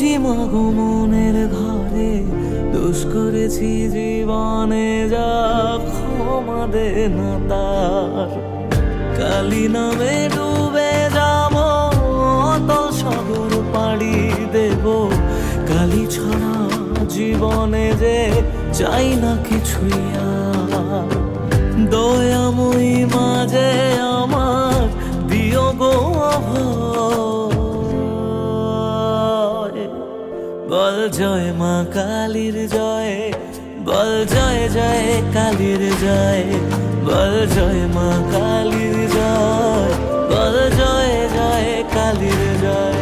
বুঝি মাগো মনের ঘরে দোষ করেছি জীবনে, যা ক্ষমা দে না তার। কালী নামে ডুবে যাব, অতল সাগর পাড়ি দেব। কালী ছাড়া জীবনে যে চাই না কিছুই আর। দয়াময়ী মাঝে আমার দিও গো অভয়। বল জয় মা কালীর জয়, বল জয় জয় কালীর জয়। বল জয় মা কালীর জয়, বল জয় জয় কালীর জয়।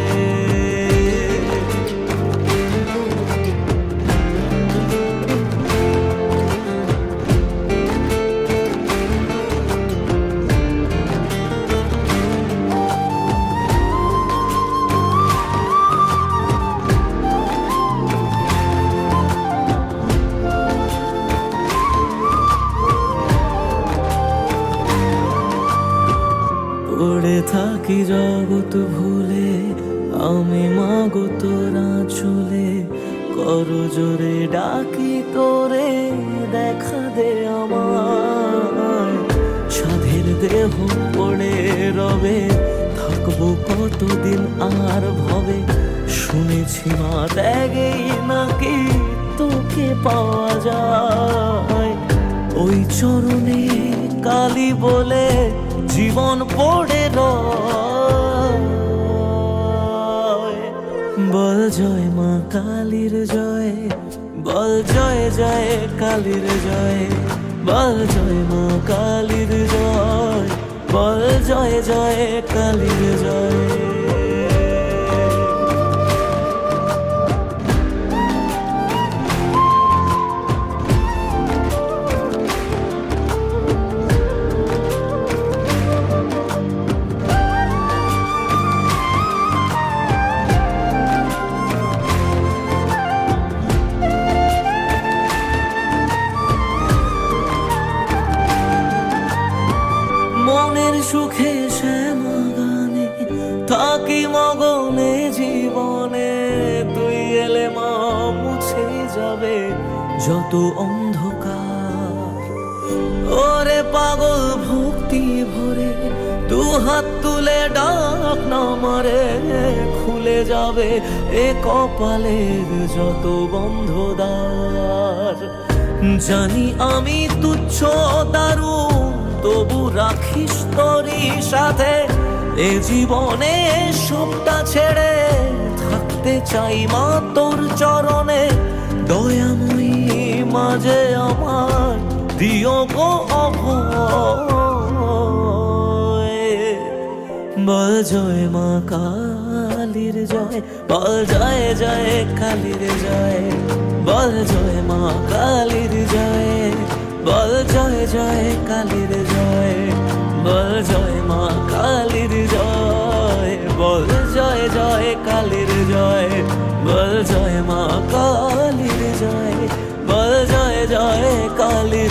পড়ে থাকি জগৎ ভুলে, আমি মাগো তোরা চলে। করো জোরে ডাকি তোরে, দেখা দে আমার। সাধের দেহ পড়ে রবে, থাকবো কতদিন আর ভবে। শুনেছি মা ত্যাগেই নাকি তোকে পাওয়া যায়। ওই চরণে কালী বলে জীবন পড়ে রয়। বল জয় মা কালীর জয়, বল জয় জয় কালীর জয়। বল জয় মা কালীর জয়, বল জয় জয় কালীর জয়। মনের সুখে শ্যামা গানে থাকি মগনে জীবনে। তুই এলে মা মুছে যাবে যত অন্ধকার। ওরে পাগল ভক্তি ভরে দু হাত তুলে ডাক না মারে। খুলে যাবে এ কপালের যত বন্ধ দ্বার। জানি আমি তুচ্ছ দারুণ, তবু রাখিস তোরই সাথে। এ জীবনে সবটা ছেড়ে থাকতে চাই মা তোর চরণে। দয়াময়ী মাঝে আমার দিও গো অভয়। বল জয় মা কালীর জয়, বল জয় জয় কালীর জয়। বল জয় মা কালীর জয়, বল জয় জয় কালীর জয়। বল জয় মা কালীর জয়, বল জয় জয় কালীর জয়। বল জয় মা কালীর জয়, বল জয় জয় কালীর